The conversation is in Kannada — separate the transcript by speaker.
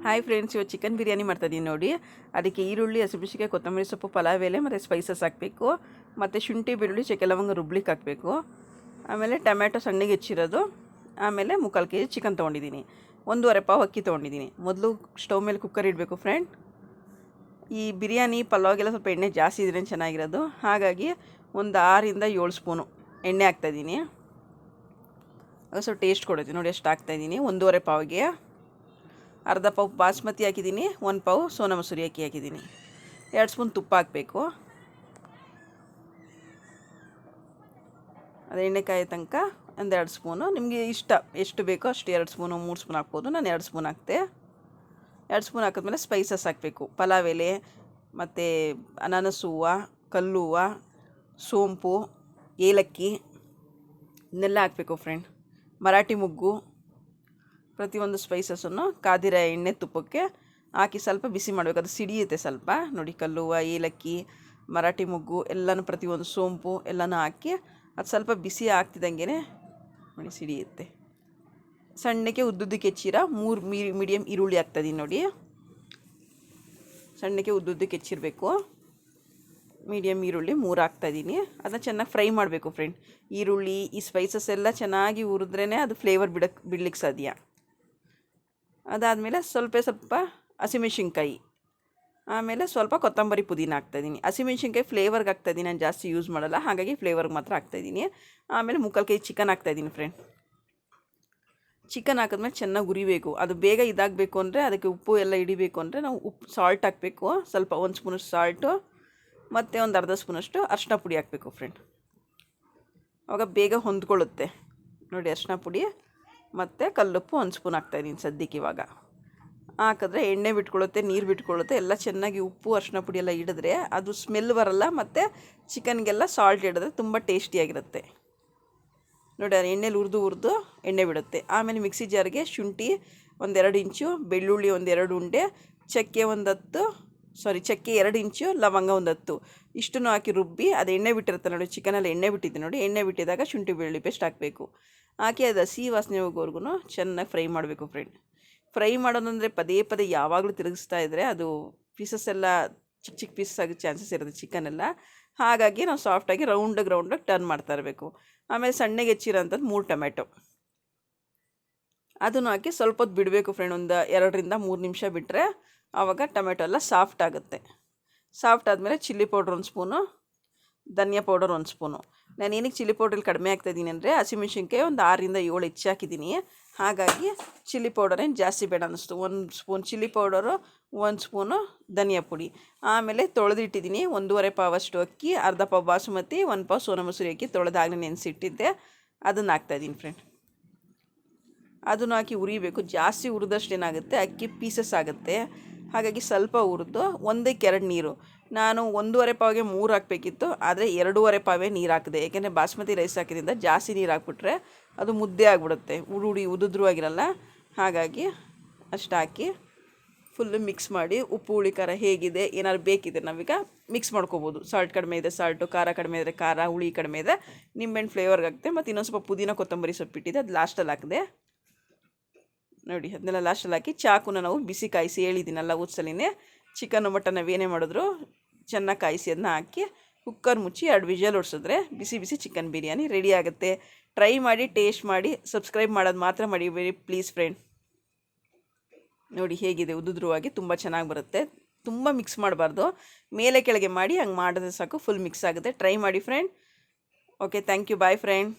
Speaker 1: ಹಾಯ್ ಫ್ರೆಂಡ್ಸ್, ಇವತ್ತು ಚಿಕನ್ ಬಿರಿಯಾನಿ ಮಾಡ್ತಾಯಿದ್ದೀನಿ ನೋಡಿ. ಅದಕ್ಕೆ ಈರುಳ್ಳಿ, ಹಸಿಮೆಣಸಿನಕಾಯಿ, ಕೊತ್ತಂಬರಿ ಸೊಪ್ಪು, ಪಲಾವ್ ಎಲೆ ಮತ್ತು ಸ್ಪೈಸಸ್ ಹಾಕಬೇಕು. ಮತ್ತು ಶುಂಠಿ, ಬೆಳ್ಳುಳ್ಳಿ, ಚಕ್ಕೆ ಲವಂಗ ರುಬ್ಲಿಕ್ಕೆ ಹಾಕಬೇಕು. ಆಮೇಲೆ ಟೊಮ್ಯಾಟೊ ಸಣ್ಣಗೆ ಹೆಚ್ಚಿರೋದು. ಆಮೇಲೆ 3/4 kg ಚಿಕನ್ ತೊಗೊಂಡಿದ್ದೀನಿ. 1.5 ಪಾವ್ ಅಕ್ಕಿ ತೊಗೊಂಡಿದ್ದೀನಿ. ಮೊದಲು ಸ್ಟವ್ ಮೇಲೆ ಕುಕ್ಕರ್ ಇಡಬೇಕು ಫ್ರೆಂಡ್. ಈ ಬಿರಿಯಾನಿ ಪಲಾವ್ಗೆಲ್ಲ ಸ್ವಲ್ಪ ಎಣ್ಣೆ ಜಾಸ್ತಿ ಇದ್ರೆ ಚೆನ್ನಾಗಿರೋದು. ಹಾಗಾಗಿ ಒಂದು 6ರಿಂದ 7 ಸ್ಪೂನು ಎಣ್ಣೆ ಹಾಕ್ತಾಯಿದ್ದೀನಿ. ಅದು ಸ್ವಲ್ಪ ಟೇಸ್ಟ್ ಕೊಡುತ್ತೆ ನೋಡಿ. ಎಷ್ಟು ಹಾಕ್ತಾಯಿದ್ದೀನಿ. 1.5 ಪಾವ್ಗೆ ಅರ್ಧ ಪಾವ್ ಬಾಸ್ಮತಿ ಹಾಕಿದ್ದೀನಿ, 1 ಪಾವ್ ಸೋನಾ ಮಸೂರಿ ಅಕ್ಕಿ ಹಾಕಿದ್ದೀನಿ. 2 ಸ್ಪೂನ್ ತುಪ್ಪ ಹಾಕಬೇಕು. ಅದು ಎಣ್ಣೆ ಕಾಯೋ ತನಕ ಒಂದು 2 ಸ್ಪೂನು, ನಿಮಗೆ ಇಷ್ಟ ಎಷ್ಟು ಬೇಕೋ ಅಷ್ಟು 2 ಸ್ಪೂನು 3 ಸ್ಪೂನ್ ಹಾಕ್ಬೋದು. ನಾನು 2 ಸ್ಪೂನ್ ಹಾಕ್ತೆ. 2 ಸ್ಪೂನ್ ಹಾಕಿದ್ಮೇಲೆ ಸ್ಪೈಸಸ್ ಹಾಕಬೇಕು. ಪಲಾವ್ ಎಲೆ ಮತ್ತು ಅನಾನಸ್ ಹೂವು, ಕಲ್ಲು ಹೂವು, ಸೋಂಪು, ಏಲಕ್ಕಿ ಇದನ್ನೆಲ್ಲ ಹಾಕಬೇಕು ಫ್ರೆಂಡ್. ಮರಾಠಿ ಮೊಗ್ಗು, ಪ್ರತಿಯೊಂದು ಸ್ಪೈಸಸನ್ನು ಕಾದಿರೋ ಎಣ್ಣೆ ತುಪ್ಪಕ್ಕೆ ಹಾಕಿ ಸ್ವಲ್ಪ ಬಿಸಿ ಮಾಡಬೇಕು. ಅದು ಸಿಡಿಯುತ್ತೆ ಸ್ವಲ್ಪ ನೋಡಿ. ಕಲ್ಲು ಹೂವು, ಏಲಕ್ಕಿ, ಮರಾಠಿ ಮೊಗ್ಗು ಎಲ್ಲನೂ, ಪ್ರತಿಯೊಂದು ಸೋಂಪು ಎಲ್ಲನೂ ಹಾಕಿ ಅದು ಸ್ವಲ್ಪ ಬಿಸಿ ಆಗ್ತಿದ್ದಂಗೆ ನೋಡಿ ಸಿಡಿಯುತ್ತೆ. ಸಣ್ಣಕ್ಕೆ ಉದ್ದುದ್ದಕ್ಕೆ ಹೆಚ್ಚಿರ 3 ಮೀಡಿಯಮ್ ಈರುಳ್ಳಿ ಹಾಕ್ತಾಯಿದ್ದೀನಿ ನೋಡಿ. ಸಣ್ಣಕ್ಕೆ ಉದ್ದುದ್ದಕ್ಕೆ ಹೆಚ್ಚಿರಬೇಕು. ಮೀಡಿಯಮ್ ಈರುಳ್ಳಿ 3 ಹಾಕ್ತಾಯಿದ್ದೀನಿ. ಅದನ್ನ ಚೆನ್ನಾಗಿ ಫ್ರೈ ಮಾಡಬೇಕು ಫ್ರೆಂಡ್. ಈರುಳ್ಳಿ, ಈ ಸ್ಪೈಸಸ್ ಎಲ್ಲ ಚೆನ್ನಾಗಿ ಹುರಿದ್ರೇ ಅದು ಫ್ಲೇವರ್ ಬಿಡ್ಲಿಕ್ಕೆ ಸಾಧ್ಯ. ಅದಾದಮೇಲೆ ಸ್ವಲ್ಪ ಹಸಿಮೆಣ್ಸಿನ್ಕಾಯಿ, ಆಮೇಲೆ ಸ್ವಲ್ಪ ಕೊತ್ತಂಬರಿ ಪುದೀನ ಹಾಕ್ತಾಯಿದ್ದೀನಿ. ಹಸಿಮೆಣ್ಸಿನ್ಕಾಯಿ ಫ್ಲೇವರ್ಗೆ ಹಾಕ್ತಾಯಿದ್ದೀನಿ, ನಾನು ಜಾಸ್ತಿ ಯೂಸ್ ಮಾಡಲ್ಲ, ಹಾಗಾಗಿ ಫ್ಲೇವರ್ಗೆ ಮಾತ್ರ ಹಾಕ್ತಾಯಿದ್ದೀನಿ. ಆಮೇಲೆ 3/4 kg ಚಿಕನ್ ಹಾಕ್ತಾಯಿದ್ದೀನಿ ಫ್ರೆಂಡ್. ಚಿಕನ್ ಹಾಕಿದ್ಮೇಲೆ ಚೆನ್ನಾಗಿ ಉರಿಬೇಕು. ಅದು ಬೇಗ ಇದಾಗಬೇಕು ಅಂದರೆ, ಅದಕ್ಕೆ ಉಪ್ಪು ಎಲ್ಲ ಹಿಡಿಬೇಕು ಅಂದರೆ ನಾವು ಸಾಲ್ಟ್ ಹಾಕಬೇಕು. ಸ್ವಲ್ಪ 1 ಸ್ಪೂನಷ್ಟು ಸಾಲ್ಟು ಮತ್ತು ಒಂದು ಅರ್ಧ ಸ್ಪೂನಷ್ಟು ಅರಿಶಿನ ಪುಡಿ ಹಾಕಬೇಕು ಫ್ರೆಂಡ್. ಆವಾಗ ಬೇಗ ಹೊಂದ್ಕೊಳ್ಳುತ್ತೆ ನೋಡಿ. ಅರಿಶಿನ ಪುಡಿ ಮತ್ತು ಕಲ್ಲುಪ್ಪು 1 ಸ್ಪೂನ್ ಹಾಕ್ತಾಯಿದ್ದೀನಿ ಸದ್ಯಕ್ಕೆ. ಇವಾಗ ಹಾಕಿದ್ರೆ ಎಣ್ಣೆ ಬಿಟ್ಕೊಳ್ಳುತ್ತೆ, ನೀರು ಬಿಟ್ಕೊಳ್ಳುತ್ತೆ. ಎಲ್ಲ ಚೆನ್ನಾಗಿ ಉಪ್ಪು ಅರಿಶಿನ ಪುಡಿ ಎಲ್ಲ ಹಿಡಿದ್ರೆ ಅದು ಸ್ಮೆಲ್ ಬರಲ್ಲ. ಮತ್ತು ಚಿಕನ್ಗೆಲ್ಲ ಸಾಲ್ಟ್ ಹಿಡಿದ್ರೆ ತುಂಬ ಟೇಸ್ಟಿಯಾಗಿರುತ್ತೆ ನೋಡಿ. ಅದು ಎಣ್ಣೆಲಿ ಹುರಿದು ಎಣ್ಣೆ ಬಿಡುತ್ತೆ. ಆಮೇಲೆ ಮಿಕ್ಸಿ ಜಾರ್ಗೆ ಶುಂಠಿ 1-2 ಇಂಚು, ಬೆಳ್ಳುಳ್ಳಿ 1-2 ಉಂಡೆ, ಚಕ್ಕೆ 2 ಇಂಚು, ಲವಂಗ 10 ಇಷ್ಟನ್ನು ಹಾಕಿ ರುಬ್ಬಿ ಅದು ಎಣ್ಣೆ ಬಿಟ್ಟಿರುತ್ತೆ ನೋಡಿ. ಚಿಕನಲ್ಲಿ ಎಣ್ಣೆ ಬಿಟ್ಟಿದ್ದೆ ನೋಡಿ. ಎಣ್ಣೆ ಬಿಟ್ಟಿದ್ದಾಗ ಶುಂಠಿ ಬೆಳ್ಳುಳ್ಳಿ ಪೇಸ್ಟ್ ಹಾಕಬೇಕು. ಹಾಕಿ ಅದು ಹಸಿ ವಾಸನೆ ಹೋಗೋವರೆಗೂ ಚೆನ್ನಾಗಿ ಫ್ರೈ ಮಾಡಬೇಕು ಫ್ರೆಂಡ್. ಫ್ರೈ ಮಾಡೋದಂದರೆ ಪದೇ ಯಾವಾಗಲೂ ತಿರುಗಿಸ್ತಾ ಇದ್ದರೆ ಅದು ಪೀಸಸ್ ಎಲ್ಲ ಚಿಕ್ಕ ಪೀಸಸ್ ಆಗೋ ಚಾನ್ಸಸ್ ಇರುತ್ತೆ ಚಿಕನೆಲ್ಲ. ಹಾಗಾಗಿ ನಾವು ಸಾಫ್ಟಾಗಿ ರೌಂಡಾಗಿ ಟರ್ನ್ ಮಾಡ್ತಾ ಇರಬೇಕು. ಆಮೇಲೆ ಸಣ್ಣಗೆ ಹೆಚ್ಚಿರೋಂಥದ್ದು 3 ಟೊಮೆಟೊ ಅದನ್ನು ಹಾಕಿ ಸ್ವಲ್ಪ ಹೊತ್ತು ಬಿಡಬೇಕು ಫ್ರೆಂಡ್. ಒಂದು 2ರಿಂದ 3 ನಿಮಿಷ ಬಿಟ್ಟರೆ ಆವಾಗ ಟೊಮೆಟೊ ಎಲ್ಲ ಸಾಫ್ಟ್ ಆಗುತ್ತೆ. ಸಾಫ್ಟ್ ಆದಮೇಲೆ ಚಿಲ್ಲಿ ಪೌಡ್ರ್ 1 ಸ್ಪೂನು, ಧನಿಯಾ ಪೌಡರ್ 1 ಸ್ಪೂನು. ನಾನು ಏನಕ್ಕೆ ಚಿಲ್ಲಿ ಪೌಡ್ರಲ್ಲಿ ಕಡಿಮೆ ಹಾಕ್ತಾಯಿದ್ದೀನಿ ಅಂದರೆ, ಹಸಿಮೆಣ್ಸಿನ್ಕಾಯಿ ಒಂದು 6ರಿಂದ 7 ಹೆಚ್ಚು ಹಾಕಿದ್ದೀನಿ. ಹಾಗಾಗಿ ಚಿಲ್ಲಿ ಪೌಡರ್ ಏನು ಜಾಸ್ತಿ ಬೇಡ ಅನ್ನಿಸ್ತು. 1 ಸ್ಪೂನ್ ಚಿಲ್ಲಿ ಪೌಡರು, 1 ಸ್ಪೂನು ಧನಿಯಾ ಪುಡಿ. ಆಮೇಲೆ ತೊಳೆದಿಟ್ಟಿದ್ದೀನಿ 1.5 ಪಾವಷ್ಟು ಅಕ್ಕಿ, ಅರ್ಧ ಪಾವ್ ಬಾಸುಮತಿ, 1 ಪಾವ್ ಸೋನಾ ಮಸೂರಿ ಅಕ್ಕಿ ತೊಳೆದಾಗಲೇ ನೆನೆಸಿಟ್ಟಿದ್ದೆ. ಅದನ್ನು ಹಾಕ್ತಾಯಿದ್ದೀನಿ ಫ್ರೆಂಡ್. ಅದನ್ನು ಹಾಕಿ ಉರಿಬೇಕು. ಜಾಸ್ತಿ ಹುರಿದಷ್ಟು ಏನಾಗುತ್ತೆ, ಅಕ್ಕಿ ಪೀಸಸ್ ಆಗುತ್ತೆ. ಹಾಗಾಗಿ ಸ್ವಲ್ಪ ಹುರಿದು 1ಕ್ಕೆ 2 ನೀರು. ನಾನು 1.5 ಪಾವ್ಗೆ 3 ಹಾಕಬೇಕಿತ್ತು, ಆದರೆ 2.5 ಪಾವೇ ನೀರು ಹಾಕಿದೆ. ಏಕೆಂದರೆ ಬಾಸ್ಮತಿ ರೈಸ್ ಹಾಕಿದ್ರಿಂದ ಜಾಸ್ತಿ ನೀರು ಹಾಕ್ಬಿಟ್ರೆ ಅದು ಮುದ್ದೆ ಆಗಿಬಿಡುತ್ತೆ, ಉದುದ್ರು ಆಗಿರಲ್ಲ. ಹಾಗಾಗಿ ಅಷ್ಟು ಹಾಕಿ ಫುಲ್ಲು ಮಿಕ್ಸ್ ಮಾಡಿ, ಉಪ್ಪು ಹುಳಿ ಖಾರ ಹೇಗಿದೆ ಏನಾದ್ರು ಬೇಕಿದೆ ನಾವೀಗ ಮಿಕ್ಸ್ ಮಾಡ್ಕೋಬೋದು. ಸಾಲ್ಟ್ ಕಡಿಮೆ ಇದೆ ಸಾಲ್ಟು, ಖಾರ ಕಡಿಮೆ ಇದ್ದರೆ ಖಾರ, ಹುಳಿ ಕಡಿಮೆ ಇದೆ ನಿಂಬೆಹಣ್ಣು ಫ್ಲೇವರ್ಗೆ ಹಾಕ್ತೆ. ಮತ್ತು ಇನ್ನೊಂದು ಸ್ವಲ್ಪ ಪುದೀನ ಕೊತ್ತಂಬರಿ ಸೊಪ್ಪಿಟ್ಟಿದೆ, ಅದು ಲಾಸ್ಟಲ್ಲಿ ಹಾಕಿದೆ ನೋಡಿ. ಅದನ್ನೆಲ್ಲ ಲಾಸ್ಟಲ್ಲಿ ಹಾಕಿ ಚಾಕುನ ನಾವು ಬಿಸಿ ಕಾಯಿಸಿ ಹೇಳಿದ್ದೀನಲ್ಲ ಊದ್ಸಲಿನೇ, ಚಿಕನ್ನು ಮಟನ್ ನಾವೇನೇ ಮಾಡಿದ್ರು ಚೆನ್ನಾಗಿ ಕಾಯಿಸಿ ಅದನ್ನ ಹಾಕಿ ಕುಕ್ಕರ್ ಮುಚ್ಚಿ 2 ವಿಷಲ್ ಹೊಡ್ಸಿದ್ರೆ ಬಿಸಿ ಚಿಕನ್ ಬಿರಿಯಾನಿ ರೆಡಿ ಆಗುತ್ತೆ. ಟ್ರೈ ಮಾಡಿ, ಟೇಸ್ಟ್ ಮಾಡಿ, ಸಬ್ಸ್ಕ್ರೈಬ್ ಮಾಡೋದು ಮಾತ್ರ ಮರಿಬೇಡಿ ಪ್ಲೀಸ್ ಫ್ರೆಂಡ್. ನೋಡಿ ಹೇಗಿದೆ, ಉದುದ್ರವಾಗಿ ತುಂಬ ಚೆನ್ನಾಗಿ ಬರುತ್ತೆ. ತುಂಬ ಮಿಕ್ಸ್ ಮಾಡಬಾರ್ದು, ಮೇಲೆ ಕೆಳಗೆ ಮಾಡಿ ಹಂಗೆ ಮಾಡಿದ್ರೆ ಸಾಕು, ಫುಲ್ ಮಿಕ್ಸ್ ಆಗುತ್ತೆ. ಟ್ರೈ ಮಾಡಿ friend. Okay, thank you, bye friend.